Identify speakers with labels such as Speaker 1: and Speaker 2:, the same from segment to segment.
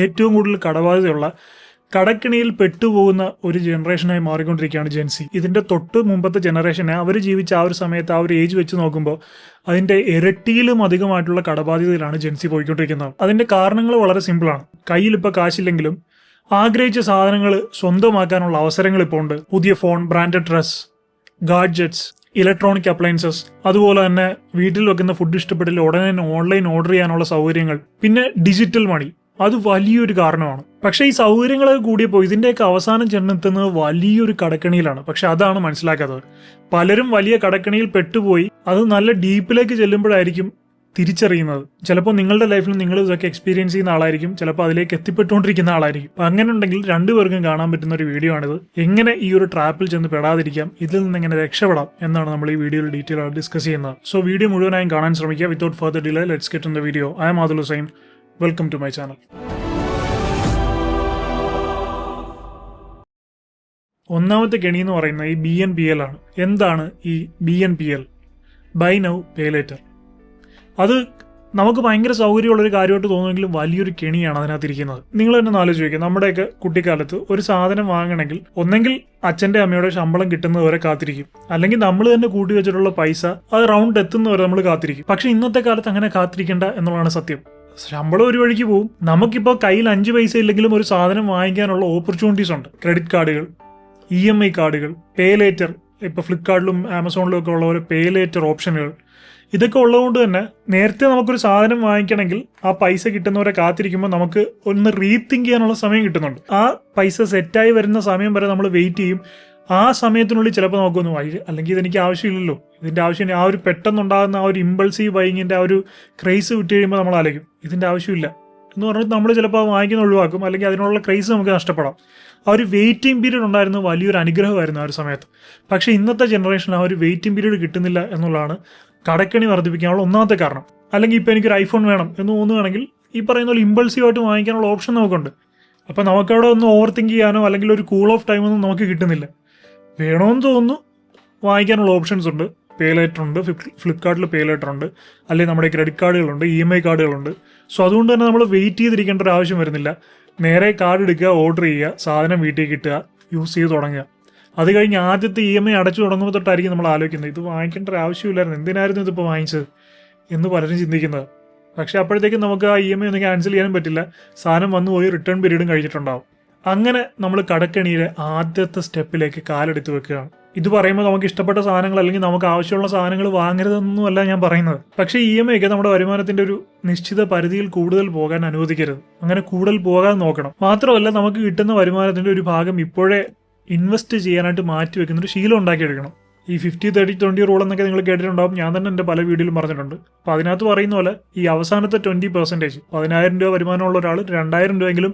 Speaker 1: ഏറ്റവും കൂടുതൽ കടബാധ്യതയുള്ള കടക്കിണിയിൽ പെട്ടുപോകുന്ന ഒരു ജനറേഷനായി മാറിക്കൊണ്ടിരിക്കുകയാണ് ജെൻസി. ഇതിന്റെ തൊട്ട് മുമ്പത്തെ ജനറേഷനെ അവർ ജീവിച്ച ആ ഒരു സമയത്ത് ആ ഒരു ഏജ് വെച്ച് നോക്കുമ്പോൾ അതിന്റെ ഇരട്ടിയിലും അധികമായിട്ടുള്ള കടബാധ്യതയിലാണ് ജെൻസി പോയിക്കൊണ്ടിരിക്കുന്നത്. അതിന്റെ കാരണങ്ങൾ വളരെ സിമ്പിളാണ്. കയ്യിൽ ഇപ്പോൾ കാശില്ലെങ്കിലും ആഗ്രഹിച്ച സാധനങ്ങൾ സ്വന്തമാക്കാനുള്ള അവസരങ്ങൾ ഇപ്പോൾ ഉണ്ട്. പുതിയ phone, branded dress, gadgets, electronic appliances, അതുപോലെ തന്നെ വീട്ടിൽ വെക്കുന്ന ഫുഡ് ഇഷ്ടപ്പെട്ടില്ല ഉടനെ തന്നെ ഓൺലൈൻ ഓർഡർ ചെയ്യാനുള്ള സൗകര്യങ്ങൾ, പിന്നെ ഡിജിറ്റൽ മണി, അത് വലിയൊരു കാരണമാണ്. പക്ഷേ ഈ സൗകര്യങ്ങളൊക്കെ കൂടിയപ്പോൾ ഇതിന്റെയൊക്കെ അവസാനം ചെന്നെത്തുന്നത് വലിയൊരു കടക്കണിയിലാണ്. പക്ഷെ അതാണ് മനസ്സിലാക്കാത്തത്. പലരും വലിയ കടക്കണിയിൽ പെട്ടുപോയി അത് നല്ല ഡീപ്പിലേക്ക് ചെല്ലുമ്പോഴായിരിക്കും തിരിച്ചറിയുന്നത്. ചിലപ്പോൾ നിങ്ങളുടെ ലൈഫിൽ നിങ്ങൾ ഇതൊക്കെ എക്സ്പീരിയൻസ് ചെയ്യുന്ന ആളായിരിക്കും, ചിലപ്പോൾ അതിലേക്ക് എത്തിപ്പെട്ടുകൊണ്ടിരിക്കുന്ന ആളായിരിക്കും. അപ്പം അങ്ങനെ ഉണ്ടെങ്കിൽ രണ്ടുപേർക്കും കാണാൻ പറ്റുന്ന ഒരു വീഡിയോ ആണിത്. എങ്ങനെ ഈ ഒരു ട്രാപ്പിൽ ചെന്ന് പെടാതിരിക്കാം, ഇതിൽ നിന്ന് എങ്ങനെ രക്ഷപ്പെടാം എന്നാണ് നമ്മൾ ഈ വീഡിയോയിൽ ഡീറ്റെയിൽ ആയിട്ട് ഡിസ്കസ് ചെയ്യുന്നത്. സോ വീഡിയോ മുഴുവനായും കാണാൻ ശ്രമിക്കുക. Without further delay let's get in the video. I am Adil Hussain. Welcome to my channel. ഒന്നാമത്തെ കെണി എന്ന് പറയുന്നത് ഈ BNPL ആണ്. എന്താണ് ഈ BNPL? Buy now pay later. അത് നമുക്ക് ഭയങ്കര സൗകര്യമുള്ളൊരു കാര്യമായിട്ട് തോന്നുമെങ്കിലും വലിയൊരു കെണിയാണ് അതിനകത്തിരിക്കുന്നത്. നിങ്ങൾ തന്നെ ആലോചിക്കുക, നമ്മുടെയൊക്കെ കുട്ടിക്കാലത്ത് ഒരു സാധനം വാങ്ങണമെങ്കിൽ ഒന്നെങ്കിൽ അച്ഛൻ്റെ അമ്മയുടെ ശമ്പളം കിട്ടുന്നവരെ കാത്തിരിക്കും, അല്ലെങ്കിൽ നമ്മൾ തന്നെ കൂട്ടി വെച്ചിട്ടുള്ള പൈസ അത് റൗണ്ട് എത്തുന്നവരെ നമ്മൾ കാത്തിരിക്കും. പക്ഷെ ഇന്നത്തെ കാലത്ത് അങ്ങനെ കാത്തിരിക്കേണ്ട എന്നുള്ളതാണ് സത്യം. ശമ്പളം ഒരു വഴിക്ക് പോവും. നമുക്കിപ്പോൾ കയ്യിൽ 5 പൈസ ഇല്ലെങ്കിലും ഒരു സാധനം വാങ്ങിക്കാനുള്ള ഓപ്പർച്യൂണിറ്റീസ് ഉണ്ട്. ക്രെഡിറ്റ് കാർഡുകൾ, EMI കാർഡുകൾ, പേ ലേറ്റർ, ഇപ്പോൾ ഫ്ലിപ്കാർട്ടിലും ആമസോണിലും ഒക്കെ ഉള്ള പോലെ പേ ലേറ്റർ ഓപ്ഷനുകൾ, ഇതൊക്കെ ഉള്ളതുകൊണ്ട് തന്നെ നേരത്തെ നമുക്കൊരു സാധനം വാങ്ങിക്കണമെങ്കിൽ ആ പൈസ കിട്ടുന്നവരെ കാത്തിരിക്കുമ്പോൾ നമുക്ക് ഒന്ന് റീതിങ്ക് ചെയ്യാനുള്ള സമയം കിട്ടുന്നുണ്ട്. ആ പൈസ സെറ്റായി വരുന്ന സമയം വരെ നമ്മൾ വെയിറ്റ് ചെയ്യും. ആ സമയത്തിനുള്ളിൽ ചിലപ്പോൾ നമുക്കൊന്ന് അല്ലെങ്കിൽ ഇതെനിക്ക് ആവശ്യമില്ലല്ലോ, ഇതിന്റെ ആവശ്യം, ആ ഒരു പെട്ടെന്നുണ്ടാകുന്ന ആ ഒരു ഇമ്പൾസീവ് ബൈങ്ങിന്റെ ആ ഒരു ക്രൈസ് വിട്ട് കഴിയുമ്പോൾ നമ്മൾ ആലോചിക്കും ഇതിന്റെ ആവശ്യമില്ല എന്ന് പറഞ്ഞിട്ട് നമ്മൾ ചിലപ്പോൾ അത് വാങ്ങിക്കുന്ന ഒഴിവാക്കും, അല്ലെങ്കിൽ അതിനുള്ള ക്രൈസ് നമുക്ക് നഷ്ടപ്പെടാം. ആ ഒരു വെയിറ്റിംഗ് പീരീഡ് ഉണ്ടായിരുന്നു വലിയൊരു അനുഗ്രഹമായിരുന്നു ആ ഒരു സമയത്ത്. പക്ഷേ ഇന്നത്തെ ജനറേഷനിൽ ആ ഒരു വെയിറ്റിംഗ് പീരീഡ് കിട്ടുന്നില്ല എന്നുള്ളതാണ് കടക്കണി വർദ്ധിപ്പിക്കാനുള്ള ഒന്നാമത്തെ കാരണം. അല്ലെങ്കിൽ ഇപ്പോൾ എനിക്കൊരു ഐഫോൺ വേണം എന്ന് തോന്നുകയാണെങ്കിൽ ഈ പറയുന്ന പോലെ ഇമ്പൾസീവായിട്ട് വാങ്ങിക്കാനുള്ള ഓപ്ഷൻ നമുക്കുണ്ട്. അപ്പം നമുക്കവിടെ ഒന്ന് ഓവർ തിങ്ക് ചെയ്യാനോ അല്ലെങ്കിൽ ഒരു കൂൾ ഓഫ് ടൈമൊന്നും നമുക്ക് കിട്ടുന്നില്ല. വേണമെന്ന് തോന്നുന്നു വാങ്ങിക്കാനുള്ള ഓപ്ഷൻസ് ഉണ്ട്. പേ ലേറ്റർ ഉണ്ട്, ഫ്ലിപ്കാർട്ടിൽ പേ ലേറ്റർ ഉണ്ട്, അല്ലെങ്കിൽ നമ്മുടെ ക്രെഡിറ്റ് കാർഡുകളുണ്ട്, EMI കാർഡുകളുണ്ട്. സോ അതുകൊണ്ട് തന്നെ നമ്മൾ വെയിറ്റ് ചെയ്തിരിക്കേണ്ട ഒരു ആവശ്യം വരുന്നില്ല. നേരെ കാർഡ് എടുക്കുക, ഓർഡർ ചെയ്യുക, സാധനം വീട്ടിൽ കിട്ടുക, യൂസ് ചെയ്ത് തുടങ്ങുക. അത് കഴിഞ്ഞ് ആദ്യത്തെ EMI അടച്ചു തുടങ്ങുമ്പോൾ തൊട്ടായിരിക്കും നമ്മൾ ആലോചിക്കുന്നത് ഇത് വാങ്ങിക്കേണ്ട ഒരു ആവശ്യമില്ലായിരുന്നു, എന്തിനായിരുന്നു ഇതിപ്പോൾ വാങ്ങിച്ചത് എന്ന് പലരും ചിന്തിക്കുന്നത്. പക്ഷെ അപ്പോഴത്തേക്കും നമുക്ക് ആ EMI ഒന്നും ക്യാൻസൽ ചെയ്യാനും പറ്റില്ല. സാധനം വന്നു പോയി റിട്ടേൺ പീരീഡും കഴിഞ്ഞിട്ടുണ്ടാവും. അങ്ങനെ നമ്മൾ കടക്കണിയിലെ ആദ്യത്തെ സ്റ്റെപ്പിലേക്ക് കാലെടുത്ത് വെക്കുകയാണ്. ഇത് പറയുമ്പോൾ നമുക്ക് ഇഷ്ടപ്പെട്ട സാധനങ്ങൾ അല്ലെങ്കിൽ നമുക്ക് ആവശ്യമുള്ള സാധനങ്ങൾ വാങ്ങരുതെന്നല്ല ഞാൻ പറയുന്നത്. പക്ഷേ EMI ഒക്കെ നമ്മുടെ വരുമാനത്തിന്റെ ഒരു നിശ്ചിത പരിധിയിൽ കൂടുതൽ പോകാൻ അനുവദിക്കരുത്. അങ്ങനെ കൂടുതൽ പോകാൻ നോക്കണം. മാത്രമല്ല നമുക്ക് കിട്ടുന്ന വരുമാനത്തിന്റെ ഒരു ഭാഗം ഇപ്പോഴേ ഇൻവെസ്റ്റ് ചെയ്യാനായിട്ട് മാറ്റി വെക്കുന്ന ഒരു ശീലം ഉണ്ടാക്കിയെടുക്കണം. ഈ 50-30-20 റൂൾ എന്നൊക്കെ നിങ്ങൾ കേട്ടിട്ടുണ്ടാവും. ഞാൻ തന്നെ എൻ്റെ പല വീഡിയോയിലും പറഞ്ഞിട്ടുണ്ട്. അപ്പോൾ അതിനകത്ത് പറയുന്ന പോലെ ഈ അവസാനത്തെ 20%, 10,000 രൂപ വരുമാനമുള്ള ഒരാൾ 2,000 രൂപയെങ്കിലും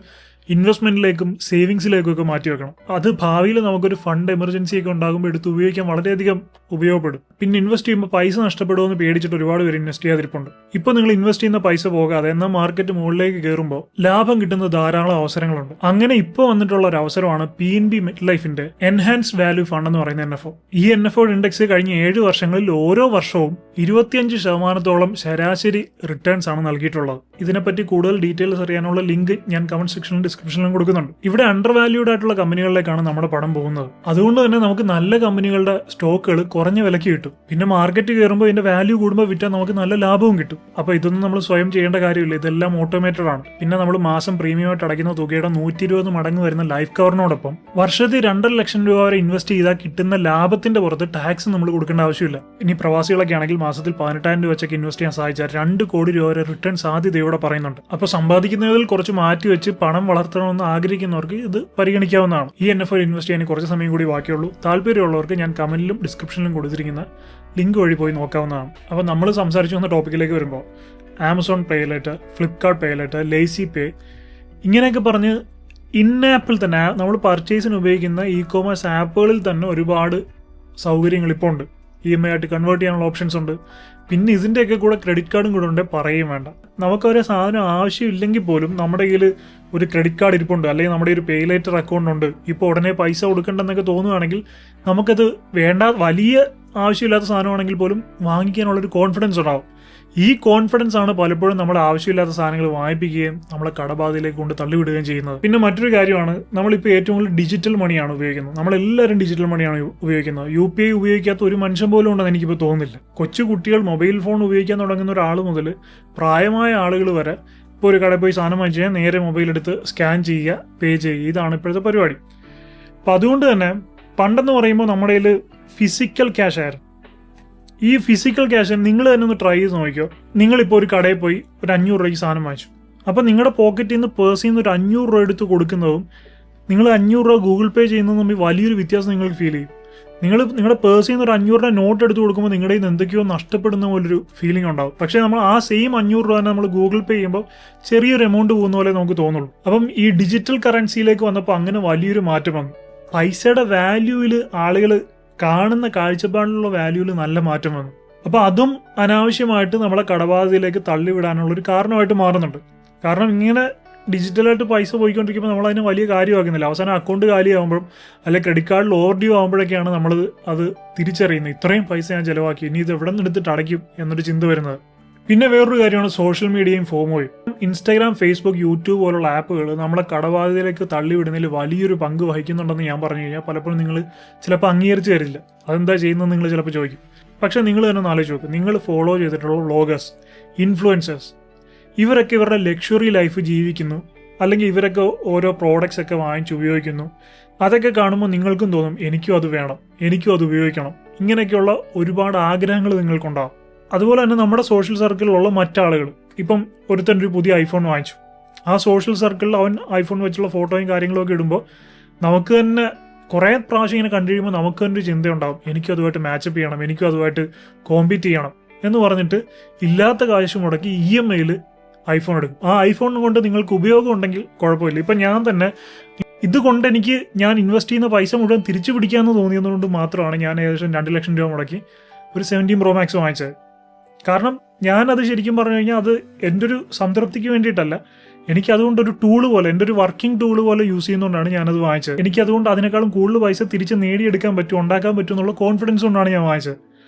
Speaker 1: ഇൻവെസ്റ്റ്മെന്റിലേക്കും സേവിങ്സിലേക്കും ഒക്കെ മാറ്റി വെക്കണം. അത് ഭാവിയിൽ നമുക്കൊരു ഫണ്ട് എമർജൻസി ഒക്കെ ഉണ്ടാകുമ്പോൾ എടുത്ത് ഉപയോഗിക്കാൻ വളരെയധികം ഉപയോഗപ്പെടും. പിന്നെ ഇൻവെസ്റ്റ് ചെയ്യുമ്പോൾ പൈസ നഷ്ടപ്പെടുമെന്ന് പേടിച്ചിട്ട് ഒരുപാട് പേര് ഇൻവെസ്റ്റ് ചെയ്യാതിരിപ്പുണ്ട്. ഇപ്പോൾ നിങ്ങൾ ഇൻവെസ്റ്റ് ചെയ്യുന്ന പൈസ പോകാതെ എന്നാൽ മാർക്കറ്റ് മുകളിലേക്ക് കയറുമ്പോൾ ലാഭം കിട്ടുന്ന ധാരാളം അവസരങ്ങളുണ്ട്. അങ്ങനെ ഇപ്പോൾ വന്നിട്ടുള്ള ഒരു അവസരമാണ് PNB MetLifeന്റെ എൻഹാൻസ്ഡ് വാല്യൂ ഫണ്ട് എന്ന് പറയുന്ന NFO. ഈ NFO ഇൻഡെക്സ് കഴിഞ്ഞ 7 വർഷങ്ങളിൽ ഓരോ വർഷവും 25% ശരാശരി റിട്ടേൺസ് ആണ് നൽകിയിട്ടുള്ളത്. ഇതിനെപ്പറ്റി കൂടുതൽ ഡീറ്റെയിൽസ് അറിയാനുള്ള ലിങ്ക് ഞാൻ കമന്റ് സെക്ഷനിലും ഡിസ്ക്രിപ്ഷനിലും കൊടുക്കുന്നുണ്ട്. ഇവിടെ അണ്ടർ വാല്യൂഡ് ആയിട്ടുള്ള കമ്പനികളിലേക്കാണ് നമ്മുടെ പണം പോകുന്നത്. അതുകൊണ്ട് തന്നെ നമുക്ക് നല്ല കമ്പനികളുടെ സ്റ്റോക്കുകൾ കുറഞ്ഞ വിലയ്ക്ക് കിട്ടും. പിന്നെ മാർക്കറ്റ് കയറുമ്പോൾ ഇതിന്റെ വാല്യൂ കൂടുമ്പോൾ വിറ്റാൽ നമുക്ക് നല്ല ലാഭവും കിട്ടും. അപ്പോൾ ഇതൊന്നും നമ്മൾ സ്വയം ചെയ്യേണ്ട കാര്യമില്ല, ഇതെല്ലാം ഓട്ടോമേറ്റഡ് ആണ്. പിന്നെ നമ്മൾ മാസം പ്രീമിയമായിട്ട് അടയ്ക്കുന്ന തുകയുടെ 120 മടങ്ങ് വരുന്ന ലൈഫ് കവറിനോടൊപ്പം വർഷത്തിൽ 2.5 ലക്ഷം രൂപ വരെ ഇൻവെസ്റ്റ് ചെയ്താൽ കിട്ടുന്ന ലാഭത്തിന്റെ പുറത്ത് ടാക്സ് നമ്മൾ കൊടുക്കേണ്ട ആവശ്യമില്ല. ഇനി പ്രവാസികളൊക്കെ ആണെങ്കിൽ മാസത്തിൽ 18,000 രൂപ വെച്ചൊക്കെ ഇൻവെസ്റ്റ് ചെയ്യാൻ സാധിച്ചാൽ 2 കോടി രൂപ വരെ റിട്ടേൺ സാധ്യതയോടെ പറയുന്നുണ്ട്. അപ്പോൾ സമ്പാദിക്കുന്നതിൽ കുറച്ച് മാറ്റി വെച്ച് പണം വളർത്തണമെന്ന് ആഗ്രഹിക്കുന്നവർക്ക് ഇത് പരിഗണിക്കാവുന്നതാണ്. ഈ NFO ഇൻവെസ്റ്റ് ചെയ്യാൻ കുറച്ച് സമയം കൂടി ബാക്കിയുള്ളൂ. താല്പര്യമുള്ളവർക്ക് ഞാൻ കമന്റിലും ഡിസ്ക്രിപ്ഷനിലും കൊടുത്തിരിക്കുന്ന ലിങ്ക് വഴി പോയി നോക്കാവുന്നതാണ്. അപ്പോൾ നമ്മൾ സംസാരിച്ചു വന്ന ടോപ്പിക്കിലേക്ക് വരുമ്പോൾ Amazon pay later, Flipkart pay later, LazyPay, ഇങ്ങനെയൊക്കെ പറഞ്ഞ് ആപ്പിൽ തന്നെ നമ്മൾ പർച്ചേസിന് ഉപയോഗിക്കുന്ന e-commerce ആപ്പുകളിൽ തന്നെ ഒരുപാട് സൗകര്യങ്ങൾ ഇപ്പോൾ ഉണ്ട്. EMI ആയിട്ട് കൺവേർട്ട് ചെയ്യാനുള്ള ഓപ്ഷൻസ് ഉണ്ട്. പിന്നെ ഇതിൻ്റെയൊക്കെ കൂടെ ക്രെഡിറ്റ് കാർഡും കൂടെ ഉണ്ട്, പറയും വേണ്ട. നമുക്കൊരു സാധനം ആവശ്യമില്ലെങ്കിൽ പോലും നമ്മുടെ കയ്യിൽ ഒരു ക്രെഡിറ്റ് കാർഡ് ഇരിപ്പുണ്ട്, അല്ലെങ്കിൽ നമ്മുടെ ഒരു പേ ലേറ്റർ അക്കൗണ്ട് ഉണ്ട്, ഇപ്പോൾ ഉടനെ പൈസ കൊടുക്കണ്ടെന്നൊക്കെ തോന്നുകയാണെങ്കിൽ നമുക്കത് വേണ്ട, വലിയ ആവശ്യമില്ലാത്ത സാധനമാണെങ്കിൽ പോലും വാങ്ങിക്കാനുള്ളൊരു കോൺഫിഡൻസ് ഉണ്ടാവും. ഈ കോൺഫിഡൻസ് ആണ് പലപ്പോഴും നമ്മുടെ ആവശ്യമില്ലാത്ത സാധനങ്ങൾ വാങ്ങിപ്പിക്കുകയും നമ്മളെ കടബാധയിലേക്ക് കൊണ്ട് തള്ളിവിടുകയും ചെയ്യുന്നത്. പിന്നെ മറ്റൊരു കാര്യമാണ്, നമ്മളിപ്പോൾ ഏറ്റവും കൂടുതൽ ഡിജിറ്റൽ മണിയാണ് ഉപയോഗിക്കുന്നത്. നമ്മളെല്ലാവരും ഡിജിറ്റൽ മണിയാണ് ഉപയോഗിക്കുന്നത്. UPI ഉപയോഗിക്കാത്ത ഒരു മനുഷ്യൻ പോലും ഉണ്ടെന്ന് എനിക്കിപ്പോൾ തോന്നുന്നില്ല. കൊച്ചു കുട്ടികൾ മൊബൈൽ ഫോൺ ഉപയോഗിക്കാൻ തുടങ്ങുന്ന ഒരാൾ മുതൽ പ്രായമായ ആളുകൾ വരെ ഇപ്പോൾ ഒരു കടയിൽ പോയി സാധനം വാങ്ങിച്ചു കഴിഞ്ഞാൽ നേരെ മൊബൈൽ എടുത്ത് സ്കാൻ ചെയ്യുക, പേ ചെയ്യുക, ഇതാണ് ഇപ്പോഴത്തെ പരിപാടി. അപ്പം അതുകൊണ്ട് തന്നെ പണ്ടെന്ന് പറയുമ്പോൾ നമ്മുടെ കയ്യിൽ ഫിസിക്കൽ ക്യാഷ് ആയിരുന്നു. ഈ ഫിസിക്കൽ ക്യാഷ് നിങ്ങൾ തന്നെ ഒന്ന് ട്രൈ ചെയ്ത് നോക്കിയോ. നിങ്ങളിപ്പോൾ ഒരു കടയിൽ പോയി ഒരു 500 രൂപയ്ക്ക് സാധനം വാങ്ങിച്ചു. അപ്പോൾ നിങ്ങളുടെ പോക്കറ്റിൽ നിന്ന് പേഴ്സിൽ നിന്ന് ഒരു 500 രൂപ എടുത്ത് കൊടുക്കുന്നതും നിങ്ങൾ 500 രൂപ ഗൂഗിൾ പേ ചെയ്യുന്നതും തമ്മിൽ വലിയൊരു വ്യത്യാസം നിങ്ങൾക്ക് ഫീൽ ചെയ്യും. നിങ്ങളുടെ പേഴ്സിൽ നിന്ന് ഒരു 500 രൂപ നോട്ട് എടുത്ത് കൊടുക്കുമ്പോൾ നിങ്ങളുടെ കയ്യിൽ നിന്ന് എന്തൊക്കെയോ നഷ്ടപ്പെടുന്ന പോലൊരു ഫീലിംഗ് ഉണ്ടാവും. പക്ഷേ നമ്മൾ ആ സെയിം 500 രൂപ നമ്മൾ ഗൂഗിൾ പേ ചെയ്യുമ്പോൾ ചെറിയൊരു എമൗണ്ട് പോകുന്ന പോലെ നമുക്ക് തോന്നുള്ളൂ. അപ്പം ഈ ഡിജിറ്റൽ കറൻസിയിലേക്ക് വന്നപ്പോൾ അങ്ങനെ വലിയൊരു മാറ്റം വന്നു. പൈസയുടെ വാല്യൂവിൽ ആളുകൾ കാണുന്ന കാഴ്ചപ്പാടിലുള്ള വാല്യൂവിൽ നല്ല മാറ്റം വന്നു. അപ്പോൾ അതും അനാവശ്യമായിട്ട് നമ്മളെ കടബാധയിലേക്ക് തള്ളിവിടാനുള്ളൊരു കാരണമായിട്ട് മാറുന്നുണ്ട്. കാരണം ഇങ്ങനെ ഡിജിറ്റലായിട്ട് പൈസ പോയിക്കൊണ്ടിരിക്കുമ്പോൾ നമ്മൾ അതിന് വലിയ കാര്യമാക്കുന്നില്ല. അവസാനം അക്കൗണ്ട് കാലിയാകുമ്പോഴും അല്ലെങ്കിൽ ക്രെഡിറ്റ് കാർഡിൽ ഓവർ ഡ്യൂ ആകുമ്പോഴൊക്കെയാണ് നമ്മൾ അത് തിരിച്ചറിയുന്നത്. ഇത്രയും പൈസ ഞാൻ ചിലവാക്കി, ഇനി ഇത് എവിടെ നിന്ന് എടുത്തിട്ട് അടയ്ക്കും എന്നൊരു ചിന്ത വരുന്നത്. പിന്നെ വേറൊരു കാര്യമാണ് സോഷ്യൽ മീഡിയയും ഫോമോയും. ഇൻസ്റ്റാഗ്രാം, ഫേസ്ബുക്ക്, യൂട്യൂബ് പോലുള്ള ആപ്പുകൾ നമ്മളെ കടബാധയിലേക്ക് തള്ളിവിടുന്നതിൽ വലിയൊരു പങ്ക് വഹിക്കുന്നുണ്ടെന്ന് ഞാൻ പറഞ്ഞു കഴിഞ്ഞാൽ പലപ്പോഴും നിങ്ങൾ ചിലപ്പോൾ അംഗീകരിച്ച് തരില്ല. അതെന്താ ചെയ്യുന്നത് നിങ്ങൾ ചിലപ്പോൾ ചോദിക്കും. പക്ഷേ നിങ്ങൾ തന്നെ ഒന്ന് ആലോചിച്ച് നോക്കും. നിങ്ങൾ ഫോളോ ചെയ്തിട്ടുള്ള വ്ളോഗേഴ്സ്, ഇൻഫ്ലുവൻസേഴ്സ്, ഇവരൊക്കെ ഇവരുടെ ലക്ഷറി ലൈഫ് ജീവിക്കുന്നു, അല്ലെങ്കിൽ ഇവരൊക്കെ ഓരോ പ്രോഡക്റ്റ്സ് ഒക്കെ വാങ്ങിച്ച് ഉപയോഗിക്കുന്നു. അതൊക്കെ കാണുമ്പോൾ നിങ്ങൾക്കും തോന്നും എനിക്കും അത് വേണം, എനിക്കും അത് ഉപയോഗിക്കണം. ഇങ്ങനെയൊക്കെയുള്ള ഒരുപാട് ആഗ്രഹങ്ങൾ നിങ്ങൾക്കുണ്ടാകും. അതുപോലെ തന്നെ നമ്മുടെ സോഷ്യൽ സർക്കിളിലുള്ള മറ്റാളുകൾ, ഇപ്പം ഒരുത്തനൊരു പുതിയ ഐഫോൺ വാങ്ങിച്ചു, ആ സോഷ്യൽ സർക്കിളിൽ അവൻ ഐഫോൺ വെച്ചുള്ള ഫോട്ടോയും കാര്യങ്ങളൊക്കെ ഇടുമ്പോൾ നമുക്ക് തന്നെ കുറേ പ്രാവശ്യം ഇങ്ങനെ കണ്ടു കഴിയുമ്പോൾ നമുക്ക് തന്നെ ഒരു ചിന്തയുണ്ടാകും, എനിക്കും അതുമായിട്ട് മാച്ചപ്പ് ചെയ്യണം, എനിക്കും അതുമായിട്ട് കോമ്പീറ്റ് ചെയ്യണം എന്ന് പറഞ്ഞിട്ട് ഇല്ലാത്ത കാശ് മുടക്കി EMIയിൽ ഐഫോൺ എടുക്കും. ആ ഐഫോൺ കൊണ്ട് നിങ്ങൾക്ക് ഉപയോഗം ഉണ്ടെങ്കിൽ കുഴപ്പമില്ല. ഇപ്പം ഞാൻ തന്നെ ഇതുകൊണ്ട് എനിക്ക് ഞാൻ ഇൻവെസ്റ്റ് ചെയ്യുന്ന പൈസ മുഴുവൻ തിരിച്ചു പിടിക്കാമെന്ന് തോന്നിയതുകൊണ്ട് മാത്രമാണ് ഞാൻ ഏകദേശം 2 ലക്ഷം രൂപ മുടക്കി ഒരു 17 Pro Max വാങ്ങിച്ചത്. കാരണം ഞാനത് ശരിക്കും പറഞ്ഞു കഴിഞ്ഞാൽ അത് എൻ്റെ ഒരു സംതൃപ്തിക്ക് വേണ്ടിയിട്ടല്ല, എനിക്കതുകൊണ്ടൊരു ടൂള് പോലെ, എൻ്റെ ഒരു വർക്കിംഗ് ടൂള് പോലെ യൂസ് ചെയ്യുന്നതുകൊണ്ടാണ് ഞാനത് വാങ്ങിച്ചത്. എനിക്കതുകൊണ്ട് അതിനേക്കാളും കൂടുതൽ പൈസ തിരിച്ച് നേടിയെടുക്കാൻ പറ്റും, ഉണ്ടാക്കാൻ പറ്റും എന്നുള്ള കോൺഫിഡൻസ് കൊണ്ടാണ് ഞാൻ വാങ്ങിച്ചത്.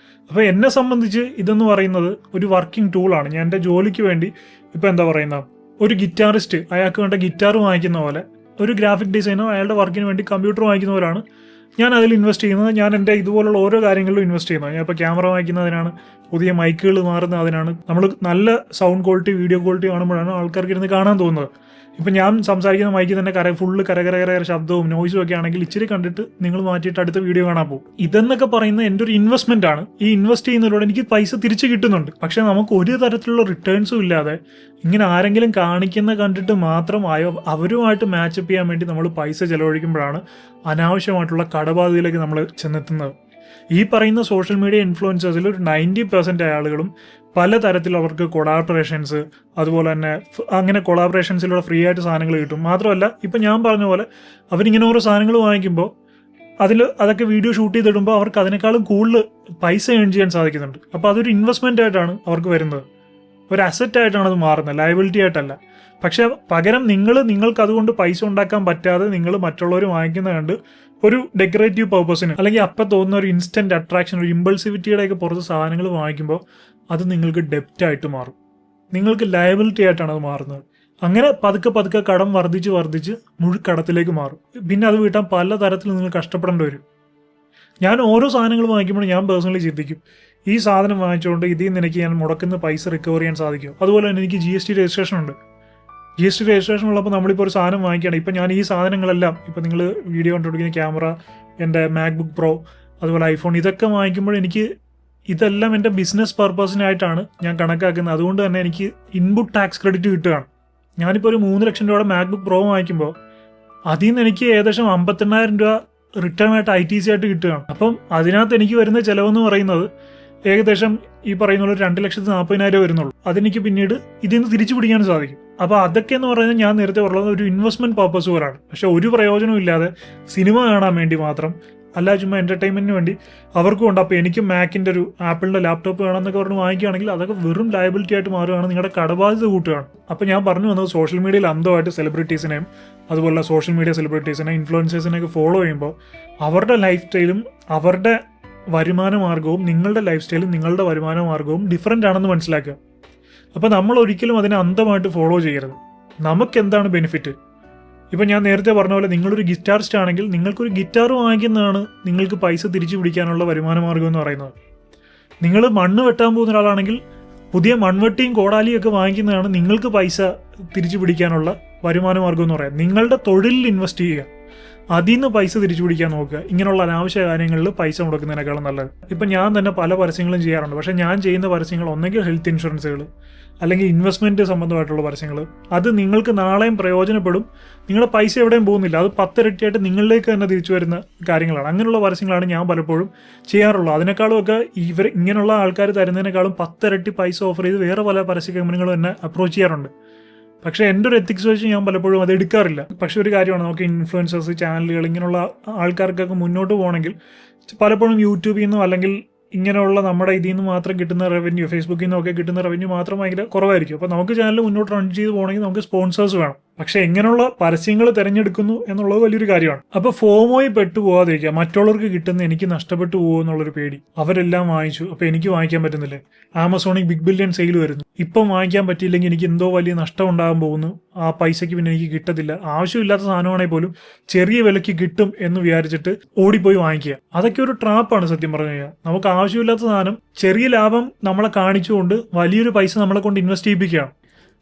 Speaker 1: അപ്പോൾ എന്നെ സംബന്ധിച്ച് ഇതെന്ന് പറയുന്നത് ഒരു വർക്കിംഗ് ടൂളാണ്. ഞാൻ എൻ്റെ ജോലിക്ക് വേണ്ടി ഇപ്പോൾ എന്താ പറയുന്ന ഒരു ഗിറ്റാറിസ്റ്റ് അയാൾക്ക് വേണ്ട ഗിറ്റാർ വാങ്ങിക്കുന്ന പോലെ, ഒരു ഗ്രാഫിക് ഡിസൈനർ അയാളുടെ വർക്കിന് വേണ്ടി കമ്പ്യൂട്ടർ വാങ്ങിക്കുന്ന പോലെയാണ് ഞാൻ അതിൽ ഇൻവെസ്റ്റ് ചെയ്യുന്നത്. ഞാൻ എൻ്റെ ഇതുപോലുള്ള ഓരോ കാര്യങ്ങളിലും ഇൻവെസ്റ്റ് ചെയ്യുന്നത്. ഞാൻ ഇപ്പോൾ ക്യാമറ വാങ്ങിക്കുന്നതിനാണ്, പുതിയ മൈക്കുകൾ മാറുന്നതിനാണ്, നമ്മൾ നല്ല സൗണ്ട് ക്വാളിറ്റി, വീഡിയോ ക്വാളിറ്റി കാണുമ്പോഴാണ് ആൾക്കാർക്ക് ഇരുന്ന് കാണാൻ തോന്നുന്നത്. ഇപ്പം ഞാൻ സംസാരിക്കുന്ന മൈക്കിൽ തന്നെ ഫുള്ള് കര ശബ്ദവും നോയ്സും ഒക്കെ ആണെങ്കിൽ ഇച്ചിരി കണ്ടിട്ട് നിങ്ങൾ മാറ്റിയിട്ട് അടുത്ത വീഡിയോ കാണാൻ പോകും. ഇതെന്നൊക്കെ പറയുന്നത് എൻ്റെ ഒരു ഇൻവെസ്റ്റ്മെന്റ് ആണ്. ഈ ഇൻവെസ്റ്റ് ചെയ്യുന്നതിലൂടെ എനിക്ക് പൈസ തിരിച്ചു കിട്ടുന്നുണ്ട്. പക്ഷെ നമുക്ക് ഒരു തരത്തിലുള്ള റിട്ടേൺസും ഇല്ലാതെ ഇങ്ങനെ ആരെങ്കിലും കാണിക്കുന്ന കണ്ടിട്ട് മാത്രം അവരുമായിട്ട് മാച്ചപ്പ് ചെയ്യാൻ വേണ്ടി നമ്മൾ പൈസ ചെലവഴിക്കുമ്പോഴാണ് അനാവശ്യമായിട്ടുള്ള കടബാധയിലേക്ക് നമ്മൾ ചെന്നെത്തുന്നത്. ഈ പറയുന്ന സോഷ്യൽ മീഡിയ ഇൻഫ്ലുവൻസേഴ്സിൽ ഒരു 90% ആളുകളും പലതരത്തിൽ അവർക്ക് കൊളാബറേഷൻസ്, അതുപോലെ തന്നെ അങ്ങനെ കൊളാബറേഷൻസിലൂടെ ഫ്രീ ആയിട്ട് സാധനങ്ങൾ കിട്ടും. മാത്രമല്ല ഇപ്പം ഞാൻ പറഞ്ഞ പോലെ അവരിങ്ങനെ ഓരോ സാധനങ്ങൾ വാങ്ങിക്കുമ്പോൾ അതൊക്കെ വീഡിയോ ഷൂട്ട് ചെയ്തിടുമ്പോൾ അവർക്ക് അതിനേക്കാളും കൂടുതൽ പൈസ ഏൺ ചെയ്യാൻ സാധിക്കുന്നുണ്ട്. അപ്പോൾ അതൊരു ഇൻവെസ്റ്റ്മെൻ്റ് ആയിട്ടാണ് അവർക്ക് വരുന്നത്, ഒരു അസറ്റ് ആയിട്ടാണ് അത് മാറുന്നത്, ലയബിലിറ്റി ആയിട്ടല്ല. പക്ഷെ പകരം നിങ്ങൾക്ക് അതുകൊണ്ട് പൈസ ഉണ്ടാക്കാൻ പറ്റാതെ നിങ്ങൾ മറ്റുള്ളവർ വാങ്ങിക്കുന്ന കണ്ട് ഒരു ഡെക്കറേറ്റീവ് പർപ്പസിന് അല്ലെങ്കിൽ അപ്പം തോന്നുന്ന ഒരു ഇൻസ്റ്റന്റ് അട്രാക്ഷൻ, ഒരു ഇമ്പൾസിവിറ്റിയുടെ ഒക്കെ പുറത്ത് സാധനങ്ങൾ വാങ്ങിക്കുമ്പോൾ അത് നിങ്ങൾക്ക് ഡെപ്റ്റ് ആയിട്ട് മാറും, നിങ്ങൾക്ക് ലയബിലിറ്റി ആയിട്ടാണ് അത് മാറുന്നത്. അങ്ങനെ പതുക്കെ കടം വർദ്ധിച്ച് മുഴുക്കടത്തിലേക്ക് മാറും. പിന്നെ അത് വീട്ടാൻ പല തരത്തിൽ നിങ്ങൾ കഷ്ടപ്പെടേണ്ടി വരും. ഞാൻ ഓരോ സാധനങ്ങൾ വാങ്ങിക്കുമ്പോൾ ഞാൻ പേഴ്സണലി ചിന്തിക്കും, ഈ സാധനം വാങ്ങിച്ചുകൊണ്ട് ഇതിൽ നിന്ന് എനിക്ക് ഞാൻ മുടക്കുന്ന പൈസ റിക്കവർ ചെയ്യാൻ സാധിക്കും. അതുപോലെ തന്നെ എനിക്ക് GST രജിസ്ട്രേഷൻ ഉണ്ട്. GST രജിസ്ട്രേഷൻ ഉള്ളപ്പോൾ നമ്മളിപ്പോൾ ഒരു സാധനം വാങ്ങിക്കുകയാണ്. ഇപ്പം ഞാൻ ഈ സാധനങ്ങളെല്ലാം ഇപ്പോൾ നിങ്ങൾ വീഡിയോ കണ്ടുപിടിക്കുന്ന ക്യാമറ, എൻ്റെ മാക്ബുക്ക് പ്രോ, അതുപോലെ ഐഫോൺ, ഇതൊക്കെ വാങ്ങിക്കുമ്പോൾ എനിക്ക് ഇതെല്ലാം എൻ്റെ ബിസിനസ് പർപ്പസിനായിട്ടാണ് ഞാൻ കണക്കാക്കുന്നത്. അതുകൊണ്ട് തന്നെ എനിക്ക് ഇൻപുട്ട് ടാക്സ് ക്രെഡിറ്റ് കിട്ടുകയാണ്. ഞാനിപ്പോൾ ഒരു 3 ലക്ഷം രൂപയുടെ മാക്ബുക്ക് പ്രോ വാങ്ങിക്കുമ്പോൾ അതിൽ നിന്ന് എനിക്ക് ഏകദേശം 58,000 രൂപ റിട്ടേൺ ആയിട്ട് ITC ആയിട്ട് കിട്ടുകയാണ്. അപ്പം അതിനകത്ത് എനിക്ക് വരുന്ന ചിലവെന്ന് പറയുന്നത് ഏകദേശം ഈ പറയുന്ന 2,40,000 വരുന്നുള്ളൂ. അതെനിക്ക് പിന്നീട് ഇതിൽ നിന്ന് തിരിച്ചു പിടിക്കാൻ സാധിക്കും. അപ്പോൾ അതൊക്കെ എന്ന് പറയുന്നത് ഞാൻ നേരത്തെ പറഞ്ഞത് ഒരു ഇൻവെസ്റ്റ്മെന്റ് പർപ്പസ് പോലാണ്. പക്ഷെ ഒരു പ്രയോജനവും ഇല്ലാതെ സിനിമ കാണാൻ വേണ്ടി മാത്രം, അല്ല ചുമ്മാ എന്റർടൈൻമെന്റിന് വേണ്ടി അവർക്കും ഉണ്ട്. അപ്പോൾ എനിക്കും മാക്കിന്റെ ഒരു ആപ്പിളിന്റെ ലാപ്ടോപ്പ് വേണമെന്നൊക്കെ പറഞ്ഞ് വാങ്ങിക്കുകയാണെങ്കിൽ അതൊക്കെ വെറും ലയബിലിറ്റി ആയിട്ട് മാറുകയാണ്, നിങ്ങളുടെ കടബാധ്യത കൂട്ടുകയാണ്. അപ്പോൾ ഞാൻ പറഞ്ഞു വന്നത് സോഷ്യൽ മീഡിയയിൽ അന്ധമായിട്ട് സെലിബ്രിറ്റീസിനെയും അതുപോലെ സോഷ്യൽ മീഡിയ സെലിബ്രിറ്റീസിനെ, ഇൻഫ്ലുവൻസേഴ്സിനെയൊക്കെ ഫോളോ ചെയ്യുമ്പോൾ അവരുടെ ലൈഫ് സ്റ്റൈലും അവരുടെ വരുമാന മാർഗവും നിങ്ങളുടെ ലൈഫ് സ്റ്റൈലും നിങ്ങളുടെ വരുമാന മാർഗവും ഡിഫറൻ്റ് ആണെന്ന് മനസ്സിലാക്കുക. അപ്പോൾ നമ്മൾ ഒരിക്കലും അതിനെ അന്ധമായിട്ട് ഫോളോ ചെയ്യരുത്. നമുക്ക് എന്താണ് ബെനിഫിറ്റ്? ഇപ്പം ഞാൻ നേരത്തെ പറഞ്ഞ പോലെ നിങ്ങളൊരു ഗിറ്റാറിസ്റ്റ് ആണെങ്കിൽ നിങ്ങൾക്കൊരു ഗിറ്റാർ വാങ്ങിക്കുന്നതാണ് നിങ്ങൾക്ക് പൈസ തിരിച്ചു പിടിക്കാനുള്ള വരുമാന മാർഗം എന്ന് പറയുന്നത്. നിങ്ങൾ മണ്ണ് വെട്ടാൻ പോകുന്ന ഒരാളാണെങ്കിൽ പുതിയ മൺവെട്ടിയും കോടാലിയും ഒക്കെ വാങ്ങിക്കുന്നതാണ് നിങ്ങൾക്ക് പൈസ തിരിച്ചു പിടിക്കാനുള്ള വരുമാന മാർഗം എന്ന് പറയാം. നിങ്ങളുടെ തൊഴിലിൽ ഇൻവെസ്റ്റ് ചെയ്യുക, അതിൽ നിന്ന് പൈസ തിരിച്ചു പിടിക്കാൻ നോക്കുക. ഇങ്ങനെയുള്ള അനാവശ്യ കാര്യങ്ങളിൽ പൈസ മുടക്കുന്നതിനേക്കാളും നല്ലത്. ഇപ്പം ഞാൻ തന്നെ പല പരസ്യങ്ങളും ചെയ്യാറുണ്ട്. പക്ഷേ ഞാൻ ചെയ്യുന്ന പരസ്യങ്ങൾ ഒന്നെങ്കിൽ ഹെൽത്ത് ഇൻഷുറൻസുകൾ അല്ലെങ്കിൽ ഇൻവെസ്റ്റ്മെൻറ്റ് സംബന്ധമായിട്ടുള്ള പരസ്യങ്ങൾ. അത് നിങ്ങൾക്ക് നാളെയും പ്രയോജനപ്പെടും. നിങ്ങളുടെ പൈസ എവിടെയും പോകുന്നില്ല. അത് 10 ഇരട്ടിയായിട്ട് നിങ്ങളിലേക്ക് തന്നെ തിരിച്ചു വരുന്ന കാര്യങ്ങളാണ്. അങ്ങനെയുള്ള പരസ്യങ്ങളാണ് ഞാൻ പലപ്പോഴും ചെയ്യാറുള്ളത്. അതിനേക്കാളും ഒക്കെ ഇങ്ങനെയുള്ള ആൾക്കാർ തരുന്നതിനേക്കാളും 10 ഇരട്ടി പൈസ ഓഫർ ചെയ്ത് വേറെ പല പരസ്യ കമ്പനികളും എന്നെ അപ്രോച്ച് ചെയ്യാറുണ്ട്. പക്ഷേ എൻ്റെ ഒരു എത്തിക്സ് വെച്ച് ഞാൻ പലപ്പോഴും അത് എടുക്കാറില്ല. പക്ഷെ ഒരു കാര്യമാണ്, നമുക്ക് ഇൻഫ്ലുവൻസേഴ്സ്, ചാനലുകൾ, ഇങ്ങനെയുള്ള ആൾക്കാർക്കൊക്കെ മുന്നോട്ട് പോകണമെങ്കിൽ പലപ്പോഴും യൂട്യൂബിൽ നിന്നോ അല്ലെങ്കിൽ ഇങ്ങനെയുള്ള നമ്മുടെ ഇതിൽ നിന്ന് മാത്രം കിട്ടുന്ന റവന്യൂ, ഫേസ്ബുക്കിൽ നിന്നൊക്കെ കിട്ടുന്ന റവന്യൂ മാത്രം ഭയങ്കര കുറവായിരിക്കും. അപ്പോൾ നമുക്ക് ചാനൽ മുന്നോട്ട് റൺ ചെയ്ത് പോകണമെങ്കിൽ നമുക്ക് സ്പോൺസേഴ്സ് വേണം. പക്ഷെ എങ്ങനെയുള്ള പരസ്യങ്ങൾ തിരഞ്ഞെടുക്കുന്നു എന്നുള്ളത് വലിയൊരു കാര്യമാണ്. അപ്പോൾ ഫോമോയിൽ പെട്ടുപോകാതിരിക്കുക. മറ്റുള്ളവർക്ക് കിട്ടുന്ന എനിക്ക് നഷ്ടപ്പെട്ടു പോകുമോ എന്നുള്ളൊരു പേടി. അവരെല്ലാം വാങ്ങിച്ചു, അപ്പോൾ എനിക്ക് വാങ്ങിക്കാൻ പറ്റുന്നില്ലേ? ആമസോണിൽ ബിഗ് ബില്യൺ സെയിൽ വരുന്നു, ഇപ്പം വാങ്ങിക്കാൻ പറ്റിയില്ലെങ്കിൽ എനിക്ക് എന്തോ വലിയ നഷ്ടം ഉണ്ടാകാൻ പോകുന്നു, ആ പൈസയ്ക്ക് പിന്നെ എനിക്ക് കിട്ടത്തില്ല. ആവശ്യമില്ലാത്ത സാധനമാണെങ്കിൽ പോലും ചെറിയ വിലയ്ക്ക് കിട്ടും എന്ന് വിചാരിച്ചിട്ട് ഓടിപ്പോയി വാങ്ങിക്കുക. അതൊക്കെ ഒരു ട്രാപ്പാണ് സത്യം പറഞ്ഞു കഴിഞ്ഞാൽ. നമുക്ക് ആവശ്യമില്ലാത്ത സാധനം ചെറിയ ലാഭം നമ്മളെ കാണിച്ചുകൊണ്ട് വലിയൊരു പൈസ നമ്മളെ കൊണ്ട് ഇൻവെസ്റ്റ് ചെയ്യിപ്പിക്കുകയാണ്.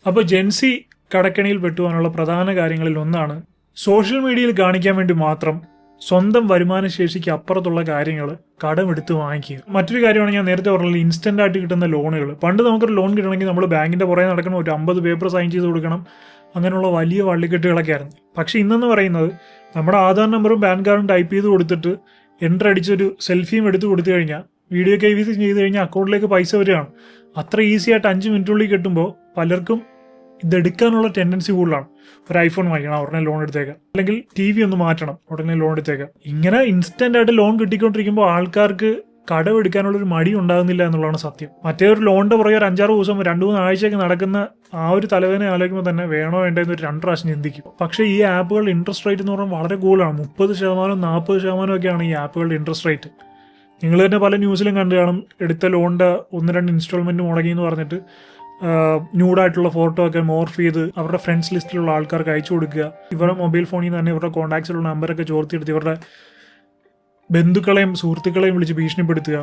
Speaker 1: അപ്പോൾ ജെൻസി കടക്കണിയിൽ പെട്ടുവാനുള്ള പ്രധാന കാര്യങ്ങളിൽ ഒന്നാണ് സോഷ്യൽ മീഡിയയിൽ കാണിക്കാൻ വേണ്ടി മാത്രം സ്വന്തം വരുമാന ശേഷിക്ക് അപ്പുറത്തുള്ള കാര്യങ്ങൾ കടമെടുത്ത് വാങ്ങിക്കുക. മറ്റൊരു കാര്യമാണ് ഞാൻ നേരത്തെ പറഞ്ഞത്, ഇൻസ്റ്റന്റ് ആയിട്ട് കിട്ടുന്ന ലോണുകൾ. പണ്ട് നമുക്കൊരു ലോൺ കിട്ടണമെങ്കിൽ നമ്മൾ ബാങ്കിന്റെ പുറകെ നടക്കണം, ഒരു 50 പേപ്പർ സൈൻ ചെയ്ത് കൊടുക്കണം, അങ്ങനെയുള്ള വലിയ വള്ളിക്കെട്ടുകളൊക്കെ ആയിരുന്നു. പക്ഷെ ഇന്നെന്ന് പറയുന്നത് നമ്മുടെ ആധാർ നമ്പറും പാൻ കാർഡും ടൈപ്പ് ചെയ്ത് കൊടുത്തിട്ട് എൻ്റർ അടിച്ചൊരു സെൽഫിയും എടുത്ത് കൊടുത്തു കഴിഞ്ഞാൽ, വീഡിയോ KYC ചെയ്ത് കഴിഞ്ഞാൽ അക്കൗണ്ടിലേക്ക് പൈസ വരികയാണ്. അത്ര ഈസി ആയിട്ട് 5 മിനിറ്റുള്ളിൽ കിട്ടുമ്പോൾ പലർക്കും ഇതെടുക്കാനുള്ള ടെൻഡൻസി കൂടുതലാണ്. ഒരു ഐഫോൺ വാങ്ങിക്കണം, ഉടനെ ലോൺ എടുത്തേക്കാം, അല്ലെങ്കിൽ TV ഒന്ന് മാറ്റണം, ഉടനെ ലോൺ എടുത്തേക്കാം. ഇങ്ങനെ ഇൻസ്റ്റന്റ് ആയിട്ട് ലോൺ കിട്ടിക്കൊണ്ടിരിക്കുമ്പോൾ ആൾക്കാർക്ക് കടമെടുക്കാനുള്ളൊരു മടി ഉണ്ടാകുന്നില്ല എന്നുള്ളതാണ് സത്യം. മറ്റേ ഒരു ലോണിന്റെ പുറകെ ഒരു 5-6 ദിവസം 2-3 ആഴ്ചയൊക്കെ നടക്കുന്ന ആ ഒരു തലവേദന ആലോചിക്കുമ്പോൾ തന്നെ വേണോ വേണ്ടെന്ന് ഒരു 2 പ്രാവശ്യം ചിന്തിക്കും. പക്ഷേ ഈ ആപ്പുകളുടെ ഇൻട്രസ്റ്റ് റേറ്റ് എന്ന് പറഞ്ഞാൽ വളരെ കൂടുതലാണ്. 30%, 40% ഒക്കെയാണ് ഈ ആപ്പുകളുടെ ഇൻട്രസ്റ്റ് റേറ്റ്. നിങ്ങൾ തന്നെ പല ന്യൂസിലും കണ്ടു കാണും, എടുത്ത ലോണിന്റെ 1-2 ഇൻസ്റ്റാൾമെന്റ് മുടങ്ങി എന്ന് പറഞ്ഞിട്ട് ന്യൂഡായിട്ടുള്ള ഫോട്ടോ ഒക്കെ മോർഫ് ചെയ്ത് അവരുടെ ഫ്രണ്ട്സ് ലിസ്റ്റിലുള്ള ആൾക്കാർക്ക് അയച്ചു കൊടുക്കുക. ഇവരുടെ മൊബൈൽ ഫോണിൽ നിന്ന് തന്നെ ഇവരുടെ കോൺടാക്ട്സിലുള്ള നമ്പറൊക്കെ ചോർത്തിയെടുത്ത് ഇവരുടെ ബന്ധുക്കളെയും സുഹൃത്തുക്കളെയും വിളിച്ച് ഭീഷണിപ്പെടുത്തുക,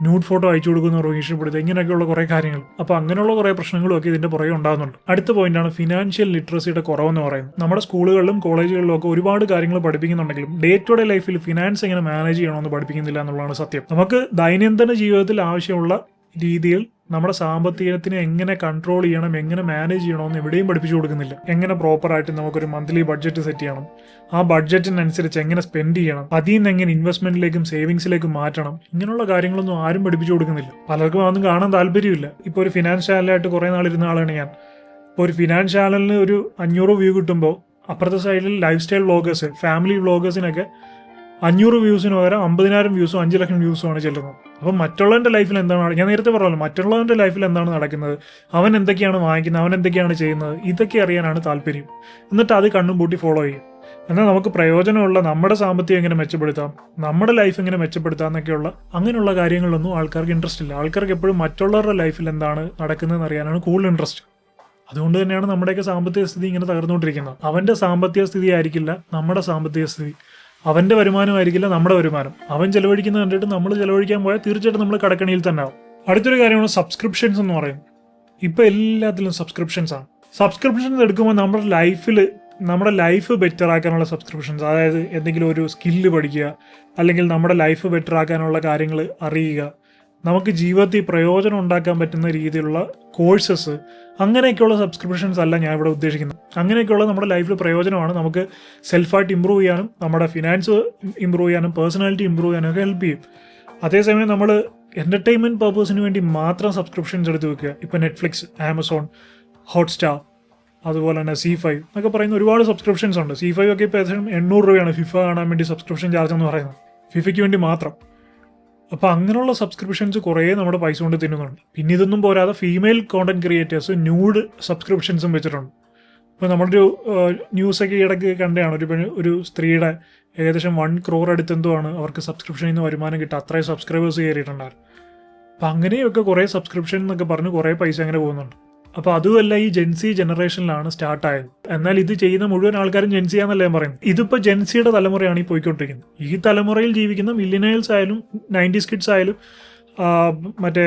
Speaker 1: ന്യൂഡ് ഫോട്ടോ അയച്ചു കൊടുക്കുന്ന ഭീഷണിപ്പെടുത്തുക, ഇങ്ങനെയൊക്കെയുള്ള കുറേ കാര്യങ്ങൾ. അപ്പോൾ അങ്ങനെയുള്ള കുറേ പ്രശ്നങ്ങളും ഒക്കെ ഇതിന്റെ പുറകെ ഉണ്ടാകുന്നുണ്ട്. അടുത്ത പോയിന്റാണ് ഫിനാൻഷ്യൽ ലിറ്ററസിയുടെ കുറവെന്ന് പറയുന്നത്. നമ്മുടെ സ്കൂളുകളിലും കോളേജുകളിലും ഒക്കെ ഒരുപാട് കാര്യങ്ങൾ പഠിപ്പിക്കുന്നുണ്ടെങ്കിലും ഡേ ടു ഡേ ലൈഫിൽ ഫിനാൻസ് എങ്ങനെ മാനേജ് ചെയ്യണമെന്ന് പഠിപ്പിക്കുന്നില്ല എന്നുള്ളതാണ് സത്യം. നമുക്ക് ദൈനംദിന ജീവിതത്തിൽ ആവശ്യമുള്ള രീതിയിൽ നമ്മുടെ സാമ്പത്തികത്തിനെ എങ്ങനെ കൺട്രോൾ ചെയ്യണം, എങ്ങനെ മാനേജ് ചെയ്യണമെന്ന് എവിടെയും പഠിപ്പിച്ചു കൊടുക്കുന്നില്ല. എങ്ങനെ പ്രോപ്പറായിട്ട് നമുക്കൊരു മന്ത്ലി ബഡ്ജറ്റ് സെറ്റ് ചെയ്യണം, ആ ബഡ്ജറ്റിനനുസരിച്ച് എങ്ങനെ സ്പെൻഡ് ചെയ്യണം, അതിൽ നിന്ന് എങ്ങനെ ഇൻവെസ്റ്റ്മെന്റിലേക്കും സേവിങ്സിലേക്കും മാറ്റണം, ഇങ്ങനെയുള്ള കാര്യങ്ങളൊന്നും ആരും പഠിപ്പിച്ചു കൊടുക്കുന്നില്ല. പലർക്കും അതൊന്നും കാണാൻ താല്പര്യമില്ല. ഇപ്പോൾ ഒരു ഫിനാൻസ് ചാനലായിട്ട് കുറേ നാളിരുന്ന ആളാണ് ഞാൻ. ഇപ്പോൾ ഒരു ഫിനാൻസ് ചാനലിന് ഒരു 500 വ്യൂ കിട്ടുമ്പോൾ അപ്പുറത്തെ സൈഡിൽ ലൈഫ് സ്റ്റൈൽ വ്ളോഗേഴ്സ്, ഫാമിലി വ്ളോഗേഴ്സിനൊക്കെ 500 വ്യൂസിന് പകരം 50,000 വ്യൂസും 5 ലക്ഷം വ്യൂസും ആണ് ചെല്ലുന്നത്. അപ്പം മറ്റുള്ളവൻ്റെ ലൈഫിൽ എന്താണ്, ഞാൻ നേരത്തെ പറഞ്ഞല്ലോ, മറ്റുള്ളവൻ്റെ ലൈഫിൽ എന്താണ് നടക്കുന്നത്, അവൻ എന്തൊക്കെയാണ് വാങ്ങിക്കുന്നത്, അവൻ എന്തൊക്കെയാണ് ചെയ്യുന്നത്, ഇതൊക്കെ അറിയാനാണ് താല്പര്യം. എന്നിട്ട് അത് കണ്ണും പൂട്ടി ഫോളോ ചെയ്യും. എന്നാൽ നമുക്ക് പ്രയോജനമുള്ള നമ്മുടെ സാമ്പത്തികം എങ്ങനെ മെച്ചപ്പെടുത്താം, നമ്മുടെ ലൈഫ് എങ്ങനെ മെച്ചപ്പെടുത്താം എന്നൊക്കെയുള്ള അങ്ങനെയുള്ള കാര്യങ്ങളിലൊന്നും ആൾക്കാർക്ക് ഇൻട്രസ്റ്റ് ഇല്ല. ആൾക്കാർക്ക് എപ്പോഴും മറ്റുള്ളവരുടെ ലൈഫിൽ എന്താണ് നടക്കുന്നതെന്ന് അറിയാനാണ് കൂടുതൽ ഇൻട്രസ്റ്റ്. അതുകൊണ്ട് തന്നെയാണ് നമ്മുടെയൊക്കെ സാമ്പത്തിക സ്ഥിതി ഇങ്ങനെ തകർന്നുകൊണ്ടിരിക്കുന്നത്. അവൻ്റെ സാമ്പത്തിക സ്ഥിതി ആയിരിക്കില്ല നമ്മുടെ സാമ്പത്തിക സ്ഥിതി, അവൻ്റെ വരുമാനമായിരിക്കില്ല നമ്മുടെ വരുമാനം. അവൻ ചെലവഴിക്കുന്നത് കണ്ടിട്ട് നമ്മൾ ചെലവഴിക്കാൻ പോയാൽ തീർച്ചയായിട്ടും നമ്മൾ കടക്കണിയിൽ തന്നെ ആവും. അടുത്തൊരു കാര്യമാണ് സബ്സ്ക്രിപ്ഷൻസ് എന്ന് പറയുന്നത്. ഇപ്പം എല്ലാത്തിലും സബ്സ്ക്രിപ്ഷൻസ് ആണ്. സബ്സ്ക്രിപ്ഷൻസ് എടുക്കുമ്പോൾ നമ്മുടെ ലൈഫ് ബെറ്റർ ആക്കാനുള്ള സബ്സ്ക്രിപ്ഷൻസ്, അതായത് എന്തെങ്കിലും ഒരു സ്കില്ല് പഠിക്കുക, അല്ലെങ്കിൽ നമ്മുടെ ലൈഫ് ബെറ്റർ ആക്കാനുള്ള കാര്യങ്ങൾ അറിയുക, നമുക്ക് ജീവിതത്തിൽ പ്രയോജനം ഉണ്ടാക്കാൻ പറ്റുന്ന രീതിയിലുള്ള കോഴ്സസ്, അങ്ങനെയൊക്കെയുള്ള സബ്സ്ക്രിപ്ഷൻസ് അല്ല ഞാൻ ഇവിടെ ഉദ്ദേശിക്കുന്നത്. അങ്ങനെയൊക്കെയുള്ള നമ്മുടെ ലൈഫിൽ പ്രയോജനമാണ്, നമുക്ക് സെൽഫായിട്ട് ഇമ്പ്രൂവ് ചെയ്യാനും നമ്മുടെ ഫിനാൻസ് ഇമ്പ്രൂവ് ചെയ്യാനും പേഴ്സണാലിറ്റി ഇമ്പ്രൂവ് ചെയ്യാനും ഒക്കെ ഹെൽപ്പ് ചെയ്യും. അതേസമയം നമ്മൾ എൻ്റർടൈൻമെൻറ്റ് പർപ്പസിന് വേണ്ടി മാത്രം സബ്സ്ക്രിപ്ഷൻസ് എടുത്ത് വെക്കുക. ഇപ്പോൾ നെറ്റ്ഫ്ലിക്സ്, ആമസോൺ, ഹോട്ട്സ്റ്റാർ, അതുപോലെ തന്നെ C5 എന്നൊക്കെ പറയുന്ന ഒരുപാട് സബ്സ്ക്രിപ്ഷൻസ് ഉണ്ട്. C5 ഒക്കെ ഇപ്പോൾ ഏകദേശം 800 രൂപയാണ് ഫിഫ കാണാൻ വേണ്ടി സബ്സ്ക്രിപ്ഷൻ ചാർജ് എന്ന് പറയുന്നത്, ഫിഫയ്ക്ക് വേണ്ടി മാത്രം. അപ്പോൾ അങ്ങനെയുള്ള സബ്സ്ക്രിപ്ഷൻസ് കുറേ നമ്മുടെ പൈസ കൊണ്ട് തിന്നുന്നുണ്ട്. പിന്നെ ഇതൊന്നും പോരാതെ ഫീമെയിൽ കോണ്ടന്റ് ക്രിയേറ്റേഴ്സ് ന്യൂഡ് സബ്സ്ക്രിപ്ഷൻസും വെച്ചിട്ടുണ്ട്. ഇപ്പോൾ നമ്മളൊരു ന്യൂസൊക്കെ ഇടയ്ക്ക് കണ്ടാണ്, ഒരു സ്ത്രീയുടെ ഏകദേശം 1 crore അടുത്തെന്തോ ആണ് അവർക്ക് സബ്സ്ക്രിപ്ഷനിൽ നിന്ന് വരുമാനം കിട്ടുക, അത്രയും സബ്സ്ക്രൈബേഴ്സ് കയറിയിട്ടുണ്ടായിരുന്നു. അപ്പം അങ്ങനെയൊക്കെ കുറേ സബ്സ്ക്രിപ്ഷൻ എന്നൊക്കെ പറഞ്ഞ് കുറേ പൈസ അങ്ങനെ പോകുന്നുണ്ട്. അപ്പോൾ അതുമല്ല ഈ ജെൻസി ജനറേഷനിലാണ് സ്റ്റാർട്ടായത്. എന്നാൽ ഇത് ചെയ്യുന്ന മുഴുവൻ ആൾക്കാരും ജെൻസിയാന്നല്ല ഞാൻ പറയുന്നത്. ഇതിപ്പോൾ ജെൻസിയുടെ തലമുറയാണ് ഈ പോയിക്കൊണ്ടിരിക്കുന്നത്. ഈ തലമുറയിൽ ജീവിക്കുന്ന മില്ലിനിയൽസ് ആയാലും 90s കിഡ്സ് ആയാലും മറ്റേ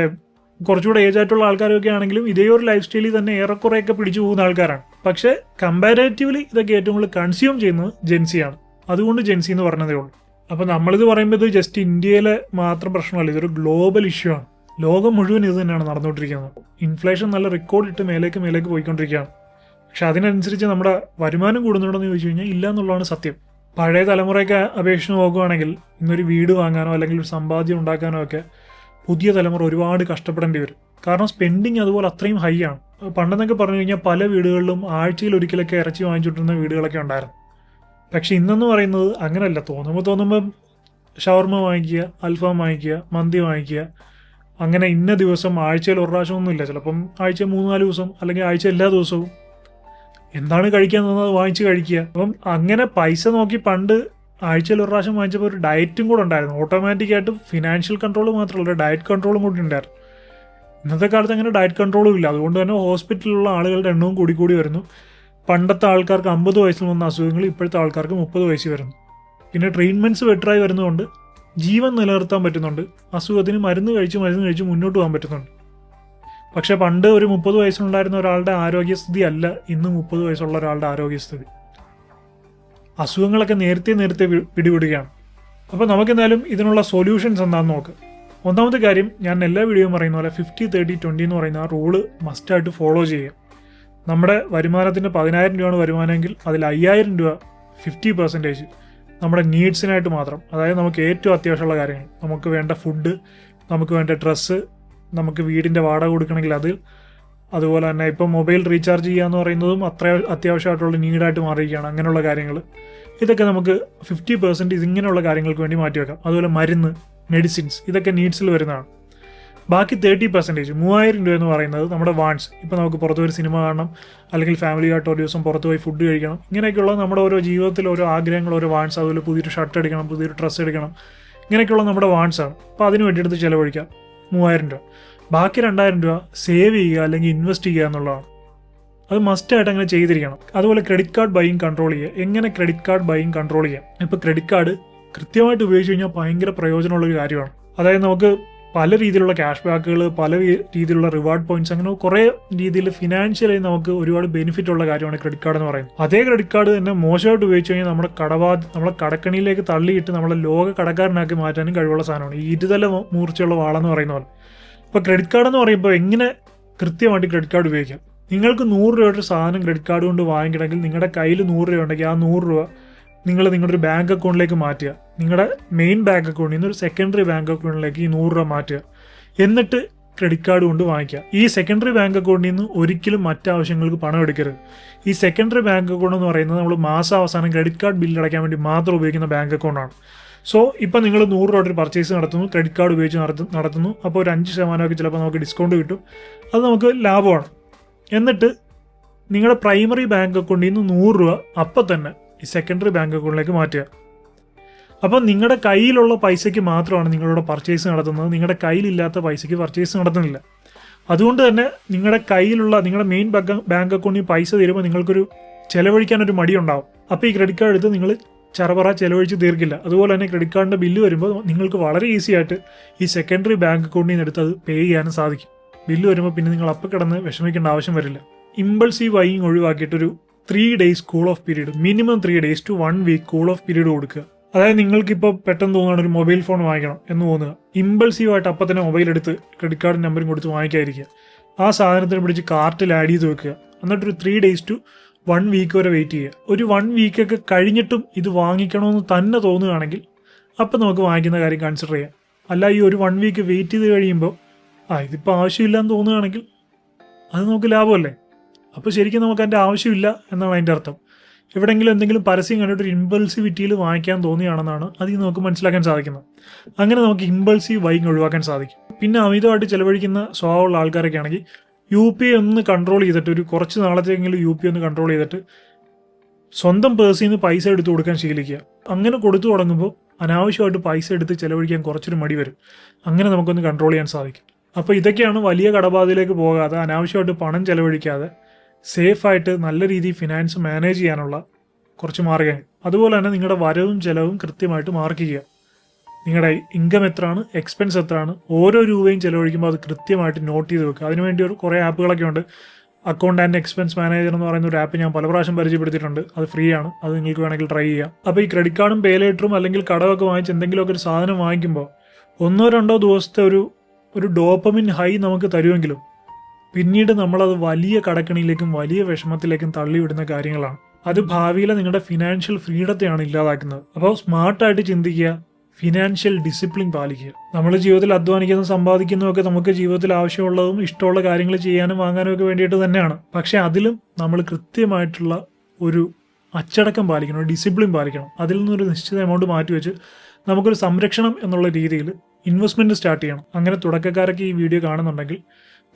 Speaker 1: കുറച്ചുകൂടെ ഏജ് ആയിട്ടുള്ള ആൾക്കാരൊക്കെ ആണെങ്കിലും ഇതേ ഒരു ലൈഫ് സ്റ്റൈലിൽ തന്നെ ഏറെക്കുറെയൊക്കെ പിടിച്ചു പോകുന്ന ആൾക്കാരാണ്. പക്ഷേ കമ്പാരേറ്റീവ്ലി ഇതൊക്കെ ഏറ്റവും കൂടുതൽ കൺസ്യൂം ചെയ്യുന്നത് ജെൻസിയാണ്. അതുകൊണ്ട് ജെൻസി എന്ന് പറഞ്ഞതേ ഉള്ളൂ. അപ്പോൾ നമ്മളിത് പറയുമ്പോൾ ഇത് ജസ്റ്റ് ഇന്ത്യയിലെ മാത്രം പ്രശ്നമല്ല, ഇതൊരു ഗ്ലോബൽ ഇഷ്യൂ ആണ്. ലോകം മുഴുവൻ ഇത് തന്നെയാണ് നടന്നുകൊണ്ടിരിക്കുന്നത്. ഇൻഫ്ലേഷൻ നല്ല റെക്കോർഡ് ഇട്ട് മേലേക്ക് പോയിക്കൊണ്ടിരിക്കുകയാണ്. പക്ഷെ അതിനനുസരിച്ച് നമ്മുടെ വരുമാനം കൂടുന്നുണ്ടോ എന്ന് ചോദിച്ചു കഴിഞ്ഞാൽ ഇല്ല എന്നുള്ളതാണ് സത്യം. പഴയ തലമുറയൊക്കെ അപേക്ഷിച്ച് നോക്കുകയാണെങ്കിൽ ഇന്നൊരു വീട് വാങ്ങാനോ അല്ലെങ്കിൽ ഒരു സമ്പാദ്യം ഉണ്ടാക്കാനോ ഒക്കെ പുതിയ തലമുറ ഒരുപാട് കഷ്ടപ്പെടേണ്ടി വരും. കാരണം സ്പെൻഡിങ് അതുപോലെ അത്രയും ഹൈ ആണ്. പണ്ടെന്നൊക്കെ പറഞ്ഞു കഴിഞ്ഞാൽ പല വീടുകളിലും ആഴ്ചയിൽ ഒരിക്കലൊക്കെ ഇറച്ചി വാങ്ങിച്ചുകൊണ്ടിരുന്ന വീടുകളൊക്കെ ഉണ്ടായിരുന്നു. പക്ഷെ ഇന്നെന്ന് പറയുന്നത് അങ്ങനെയല്ല. തോന്നുമ്പോൾ ഷവർമ വാങ്ങിക്കുക, അൽഫാം വാങ്ങിക്കുക, മന്തി വാങ്ങിക്കുക, അങ്ങനെ ഇന്ന ദിവസം ആഴ്ചയിൽ ഒരു പ്രാവശ്യമൊന്നുമില്ല, ചിലപ്പം ആഴ്ച 3-4 ദിവസം അല്ലെങ്കിൽ ആഴ്ച എല്ലാ ദിവസവും എന്താണ് കഴിക്കാൻ തോന്നുന്നത് വാങ്ങിച്ച് കഴിക്കുക. അപ്പം അങ്ങനെ പൈസ നോക്കി പണ്ട് ആഴ്ചയിൽ ഒരു പ്രാവശ്യം വാങ്ങിച്ചപ്പോൾ ഒരു ഡയറ്റും കൂടെ ഉണ്ടായിരുന്നു. ഓട്ടോമാറ്റിക്കായിട്ട് ഫിനാൻഷ്യൽ കൺട്രോൾ മാത്രമല്ല ഡയറ്റ് കൺട്രോളും കൂടി ഉണ്ടായിരുന്നു. ഇന്നത്തെ കാലത്ത് അങ്ങനെ ഡയറ്റ് കൺട്രോളും ഇല്ല. അതുകൊണ്ട് തന്നെ ഹോസ്പിറ്റലിലുള്ള ആളുകളുടെ എണ്ണവും കൂടി വരുന്നു. പണ്ടത്തെ ആൾക്കാർക്ക് 50 വയസ്സിൽ വന്ന അസുഖങ്ങൾ ഇപ്പോഴത്തെ ആൾക്കാർക്ക് 30 വയസ്സിൽ വരുന്നു. പിന്നെ ട്രീറ്റ്മെൻറ്റ്സ് ബെറ്ററായി വരുന്നതുകൊണ്ട് ജീവൻ നിലനിർത്താൻ പറ്റുന്നുണ്ട്. അസുഖത്തിന് മരുന്ന് കഴിച്ച് മുന്നോട്ട് പോകാൻ പറ്റുന്നുണ്ട്. പക്ഷെ പണ്ട് ഒരു 30 വയസ്സിലുണ്ടായിരുന്ന ഒരാളുടെ ആരോഗ്യസ്ഥിതി അല്ല ഇന്ന് 30 വയസ്സുള്ള ഒരാളുടെ ആരോഗ്യസ്ഥിതി. അസുഖങ്ങളൊക്കെ നേരത്തെ പിടിപെടുകയാണ്. അപ്പോൾ നമുക്കെന്തായാലും ഇതിനുള്ള സൊല്യൂഷൻസ് എന്താണെന്ന് നോക്കാം. ഒന്നാമത്തെ കാര്യം, ഞാൻ എല്ലാ വീഡിയോയും പറയുന്ന പോലെ 50-30-20 എന്ന് പറയുന്ന ആ റൂള് മസ്റ്റായിട്ട് ഫോളോ ചെയ്യുക. നമ്മുടെ വരുമാനത്തിൻ്റെ 10,000 രൂപയാണ് വരുമാനമെങ്കിൽ അതിൽ 5,000 രൂപ 50% നമ്മുടെ നീഡ്സിനായിട്ട് മാത്രം. അതായത് നമുക്ക് ഏറ്റവും അത്യാവശ്യമുള്ള കാര്യങ്ങൾ, നമുക്ക് വേണ്ട ഫുഡ്, നമുക്ക് വേണ്ട ഡ്രസ്സ്, നമുക്ക് വീടിൻ്റെ വാടക കൊടുക്കണമെങ്കിൽ അത്, അതുപോലെ തന്നെ ഇപ്പം മൊബൈൽ റീചാർജ് ചെയ്യുക എന്ന് പറയുന്നതും അത്ര അത്യാവശ്യമായിട്ടുള്ള നീഡായിട്ട് മാറിയിരിക്കുകയാണ്. അങ്ങനെയുള്ള കാര്യങ്ങൾ ഇതൊക്കെ നമുക്ക് 50% ഇതിങ്ങനെയുള്ള കാര്യങ്ങൾക്ക് വേണ്ടി മാറ്റിവെക്കാം. അതുപോലെ മരുന്ന്, മെഡിസിൻസ്, ഇതൊക്കെ നീഡ്സിൽ വരുന്നതാണ്. ബാക്കി 30% 3,000 രൂപ എന്ന് പറയുന്നത് നമ്മുടെ വാണ്ട്സ്. ഇപ്പോൾ നമുക്ക് പുറത്ത് ഒരു സിനിമ കാണണം, അല്ലെങ്കിൽ ഫാമിലിയായിട്ട് ഒരു ദിവസം പുറത്ത് പോയി ഫുഡ് കഴിക്കണം, ഇങ്ങനെയൊക്കെയുള്ള നമ്മുടെ ഓരോ ജീവിതത്തിൽ ഓരോ ആഗ്രഹങ്ങൾ, ഓരോ വാണ്ട്സ്. അതുപോലെ പുതിയൊരു ഷർട്ട് എടുക്കണം, പുതിയൊരു ഡ്രസ്സ് എടുക്കണം, ഇങ്ങനെയൊക്കെയുള്ള നമ്മുടെ വാണ്ട്സാണ്. അപ്പോൾ അതിന് വേണ്ടിയെടുത്ത് ചിലവഴിക്കാം 3,000 രൂപ. ബാക്കി 2,000 രൂപ സേവ് ചെയ്യുക അല്ലെങ്കിൽ ഇൻവെസ്റ്റ് ചെയ്യുക എന്നുള്ളതാണ്. അത് മസ്റ്റായിട്ട് അങ്ങനെ ചെയ്തിരിക്കണം. അതുപോലെ ക്രെഡിറ്റ് കാർഡ് ബൈയിങ് കൺട്രോൾ ചെയ്യുക. എങ്ങനെ ക്രെഡിറ്റ് കാർഡ് ബൈയിങ് കൺട്രോൾ ചെയ്യാം? ഇപ്പോൾ ക്രെഡിറ്റ് കാർഡ് കൃത്യമായിട്ട് ഉപയോഗിച്ച് കഴിഞ്ഞാൽ ഭയങ്കര പ്രയോജനമുള്ളൊരു കാര്യമാണ്. അതായത് നമുക്ക് പല രീതിയിലുള്ള ക്യാഷ് ബാക്കുകൾ, പല രീതിയിലുള്ള റിവാർഡ് പോയിന്റ്സ്, അങ്ങനെ കുറേ രീതിയിൽ ഫിനാൻഷ്യലി നമുക്ക് ഒരുപാട് ബെനിഫിറ്റ് ഉള്ള കാര്യമാണ് ക്രെഡിറ്റ് കാർഡ് എന്ന് പറയുന്നത്. അതേ ക്രെഡിറ്റ് കാർഡ് തന്നെ മോശമായിട്ട് ഉപയോഗിച്ച് കഴിഞ്ഞാൽ നമ്മളെ കടക്കണിയിലേക്ക് തള്ളിയിട്ട് നമ്മളെ ലോക കടക്കാരനാക്കി മാറ്റാനും കഴിവുള്ള സാധനമാണ്. ഈ ഇരുതല മൂർച്ചയുള്ള വാളെന്ന് പറയുന്ന പോലെ. ഇപ്പോൾ ക്രെഡിറ്റ് കാർഡ് എന്ന് പറയുമ്പോൾ എങ്ങനെ കൃത്യമായിട്ട് ക്രെഡിറ്റ് കാർഡ് ഉപയോഗിക്കാം? നിങ്ങൾക്ക് 100 രൂപയുടെ സാധനം ക്രെഡിറ്റ് കാർഡ് കൊണ്ട് വാങ്ങിക്കണമെങ്കിൽ നിങ്ങളുടെ കയ്യിൽ 100 രൂപ ഉണ്ടെങ്കിൽ ആ 100 രൂപ നിങ്ങളുടെ ഒരു ബാങ്ക് അക്കൗണ്ടിലേക്ക് മാറ്റുക. നിങ്ങളുടെ മെയിൻ ബാങ്ക് അക്കൗണ്ടിൽ നിന്ന് ഒരു സെക്കൻഡറി ബാങ്ക് അക്കൗണ്ടിലേക്ക് ഈ 100 രൂപ മാറ്റുക. എന്നിട്ട് ക്രെഡിറ്റ് കാർഡ് കൊണ്ട് വാങ്ങിക്കുക. ഈ സെക്കൻഡറി ബാങ്ക് അക്കൗണ്ടിൽ നിന്ന് ഒരിക്കലും മറ്റാവശ്യങ്ങൾക്ക് പണം എടുക്കരുത്. ഈ സെക്കൻഡറി ബാങ്ക് അക്കൗണ്ട് എന്ന് പറയുന്നത് നമ്മൾ മാസാവസാനം ക്രെഡിറ്റ് കാർഡ് ബില്ല് അടയ്ക്കാൻ വേണ്ടി മാത്രം ഉപയോഗിക്കുന്ന ബാങ്ക് അക്കൗണ്ടാണ്. സോ ഇപ്പം നിങ്ങൾ 100 രൂപ ഒരു പർച്ചേസ് നടത്തുന്നു, ക്രെഡിറ്റ് കാർഡ് ഉപയോഗിച്ച് നടത്തുന്നു. അപ്പോൾ ഒരു 5% ചിലപ്പോൾ നമുക്ക് ഡിസ്കൗണ്ട് കിട്ടും. അത് നമുക്ക് ലാഭമാണ്. എന്നിട്ട് നിങ്ങളുടെ പ്രൈമറി ബാങ്ക് അക്കൗണ്ടിൽ നിന്ന് 100 രൂപ അപ്പം തന്നെ ഈ സെക്കൻഡറി ബാങ്ക് അക്കൗണ്ടിലേക്ക് മാറ്റുക. അപ്പം നിങ്ങളുടെ കയ്യിലുള്ള പൈസയ്ക്ക് മാത്രമാണ് നിങ്ങളുടെ പർച്ചേസ് നടത്തുന്നത്. നിങ്ങളുടെ കയ്യിലില്ലാത്ത പൈസയ്ക്ക് പർച്ചേസ് നടത്തുന്നില്ല. അതുകൊണ്ട് തന്നെ നിങ്ങളുടെ മെയിൻ ബാങ്ക് അക്കൗണ്ടിൽ പൈസ തരുമ്പോൾ നിങ്ങൾക്കൊരു ചിലവഴിക്കാനൊരു മടിയുണ്ടാവും. അപ്പോൾ ഈ ക്രെഡിറ്റ് കാർഡ് എടുത്ത് നിങ്ങൾ ചറപറ ചിലവഴിച്ച് തീർക്കില്ല. അതുപോലെ തന്നെ ക്രെഡിറ്റ് കാർഡിൻ്റെ ബില്ല് വരുമ്പോൾ നിങ്ങൾക്ക് വളരെ ഈസി ആയിട്ട് ഈ സെക്കൻഡറി ബാങ്ക് അക്കൗണ്ടിൽ നിന്ന് എടുത്ത് അത് പേ ചെയ്യാനും സാധിക്കും. ബില്ല് വരുമ്പോൾ പിന്നെ നിങ്ങൾ അപ്പം കിടന്ന് വിഷമിക്കേണ്ട ആവശ്യം വരില്ല. ഇമ്പൾസീവ് ബൈയിങ് ഒഴിവാക്കിയിട്ടൊരു 3 days cool off period, minimum 3 days to 1 week cool off period കൊടുക്കുക. അതായത് നിങ്ങൾക്കിപ്പോൾ പെട്ടെന്ന് തോന്നുകയാണ് ഒരു മൊബൈൽ ഫോൺ വാങ്ങിക്കണം എന്ന് തോന്നുക. ഇമ്പൾസീവായിട്ട് അപ്പം തന്നെ മൊബൈൽ എടുത്ത് ക്രെഡിറ്റ് കാർഡ് നമ്പറും കൊടുത്ത് വാങ്ങിക്കാതിരിക്കുക. ആ സാധനത്തിന് പിടിച്ച് കാർട്ടിൽ ആഡ് ചെയ്ത് വെക്കുക. എന്നിട്ടൊരു 3 days to 1 week വരെ വെയിറ്റ് ചെയ്യുക. ഒരു 1 week ഒക്കെ കഴിഞ്ഞിട്ടും ഇത് വാങ്ങിക്കണമെന്ന് തന്നെ തോന്നുകയാണെങ്കിൽ അപ്പം നമുക്ക് വാങ്ങിക്കുന്ന കാര്യം കൺസിഡർ ചെയ്യാം. അല്ല ഈ ഒരു 1 week വെയിറ്റ് ചെയ്ത് കഴിയുമ്പോൾ ഇതിപ്പോൾ ആവശ്യമില്ലാന്ന് തോന്നുകയാണെങ്കിൽ അത് നമുക്ക് ലാഭമല്ലേ? അപ്പോൾ ശരിക്കും നമുക്ക് അതിൻ്റെ ആവശ്യമില്ല എന്നാണ് അതിൻ്റെ അർത്ഥം. എവിടെയെങ്കിലും എന്തെങ്കിലും പരസ്യം കണ്ടിട്ട് ഒരു ഇമ്പൾസിവിറ്റിയിൽ വാങ്ങിക്കാൻ തോന്നിയാണെന്നാണ് അതിൽ നമുക്ക് മനസ്സിലാക്കാൻ സാധിക്കുന്നത്. അങ്ങനെ നമുക്ക് ഇമ്പൾസീവ് ബൈയിങ് ഒഴിവാക്കാൻ സാധിക്കും. പിന്നെ അമിതമായിട്ട് ചിലവഴിക്കുന്ന സ്വഭാവമുള്ള ആൾക്കാരൊക്കെ ആണെങ്കിൽ UPI ഒന്ന് കൺട്രോൾ ചെയ്തിട്ട് ഒരു കുറച്ച് നാളത്തേക്കെങ്കിലും UPI ഒന്ന് കൺട്രോൾ ചെയ്തിട്ട് സ്വന്തം പേഴ്സിൽ നിന്ന് പൈസ എടുത്ത് കൊടുക്കാൻ ശീലിക്കുക. അങ്ങനെ കൊടുത്തു തുടങ്ങുമ്പോൾ അനാവശ്യമായിട്ട് പൈസ എടുത്ത് ചിലവഴിക്കാൻ കുറച്ചൊരു മടി വരും. അങ്ങനെ നമുക്കൊന്ന് കൺട്രോൾ ചെയ്യാൻ സാധിക്കും. അപ്പോൾ ഇതൊക്കെയാണ് വലിയ കടബാധയിലേക്ക് പോകാതെ അനാവശ്യമായിട്ട് പണം ചെലവഴിക്കാതെ സേഫായിട്ട് നല്ല രീതിയിൽ ഫിനാൻസ് മാനേജ് ചെയ്യാനുള്ള കുറച്ച് മാർഗ്ഗങ്ങൾ. അതുപോലെ തന്നെ നിങ്ങളുടെ വരവും ചെലവും കൃത്യമായിട്ട് മാർക്ക് ചെയ്യുക. നിങ്ങളുടെ ഇൻകം എത്രയാണ്, എക്സ്പെൻസ് എത്രയാണ്, ഓരോ രൂപയും ചെലവഴിക്കുമ്പോൾ അത് കൃത്യമായിട്ട് നോട്ട് ചെയ്ത് വെക്കുക. അതിനുവേണ്ടി കുറേ ആപ്പുകളൊക്കെ ഉണ്ട്. അക്കൗണ്ട് ആൻഡ് എക്സ്പെൻസ് മാനേജർ എന്ന് പറയുന്ന ഒരു ആപ്പ് ഞാൻ പല പ്രാവശ്യം പരിചയപ്പെടുത്തിയിട്ടുണ്ട്. അത് ഫ്രീ ആണ്, അത് നിങ്ങൾക്ക് വേണമെങ്കിൽ ട്രൈ ചെയ്യാം. അപ്പോൾ ഈ ക്രെഡിറ്റ് കാർഡും പേ ലേറ്ററും അല്ലെങ്കിൽ കടമൊക്കെ വാങ്ങിച്ച് എന്തെങ്കിലുമൊക്കെ ഒരു സാധനം വാങ്ങിക്കുമ്പോൾ 1-2 ദിവസത്തെ ഒരു ഡോപ്പമിൻ ഹൈ നമുക്ക് തരുമെങ്കിലും പിന്നീട് നമ്മളത് വലിയ കടക്കണിയിലേക്കും വലിയ വിഷമത്തിലേക്കും തള്ളിവിടുന്ന കാര്യങ്ങളാണ്. അത് ഭാവിയിലെ നിങ്ങളുടെ ഫിനാൻഷ്യൽ ഫ്രീഡത്തെയാണ് ഇല്ലാതാക്കുന്നത്. അപ്പോൾ സ്മാർട്ടായിട്ട് ചിന്തിക്കുക, ഫിനാൻഷ്യൽ ഡിസിപ്ലിൻ പാലിക്കുക. നമ്മൾ ജീവിതത്തിൽ അധ്വാനിക്കുന്നതും സമ്പാദിക്കുന്നതൊക്കെ നമുക്ക് ജീവിതത്തിൽ ആവശ്യമുള്ളതും ഇഷ്ടമുള്ള കാര്യങ്ങൾ ചെയ്യാനും വാങ്ങാനും ഒക്കെ വേണ്ടിയിട്ട് തന്നെയാണ്. പക്ഷെ അതിലും നമ്മൾ കൃത്യമായിട്ടുള്ള ഒരു അച്ചടക്കം പാലിക്കണം, ഒരു ഡിസിപ്ലിൻ പാലിക്കണം. അതിൽ നിന്നൊരു നിശ്ചിത എമൗണ്ട് മാറ്റിവെച്ച് നമുക്കൊരു സംരക്ഷണം എന്നുള്ള രീതിയിൽ ഇൻവെസ്റ്റ്മെന്റ് സ്റ്റാർട്ട് ചെയ്യണം. അങ്ങനെ തുടക്കക്കാരൊക്കെ ഈ വീഡിയോ കാണുന്നുണ്ടെങ്കിൽ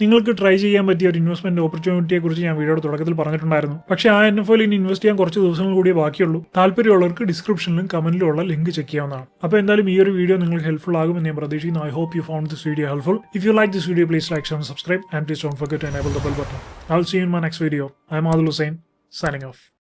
Speaker 1: നിങ്ങൾക്ക് ട്രൈ ചെയ്യാൻ പറ്റിയ ഒരു ഇൻവെസ്റ്റ്മെന്റ് ഓപ്പർച്യൂണിറ്റിയെ കുറിച്ച് ഞാൻ വീഡിയോയുടെ തുടക്കത്തിൽ പറഞ്ഞിട്ടുണ്ടായിരുന്നു. പക്ഷേ ആ NFOയിൽ ഇനി ഇൻവെസ്റ്റ് ചെയ്യാൻ കുറച്ച് ദിവസങ്ങൾ കൂടിയേ ബാക്കിയുള്ളൂ. താല്പര്യമുള്ളവർക്ക് ഡിസ്ക്രിപ്ഷനിലും കമന്റിലും ഉള്ള ലിങ്ക് ചെക്ക് ചെയ്യാവുന്നതാണ്. അപ്പോൾ എന്തായാലും ഈ ഒരു വീഡിയോ നിങ്ങൾക്ക് ഹെൽപ്ഫുൾ ആകുമെന്ന് ഞാൻ പ്രതീക്ഷിക്കുന്നു. I hope you found this video helpful. If you like this video please like, share and subscribe, and please don't forget to enable the bell button. I will see you in my next video. I'm Adil Hussain, signing of.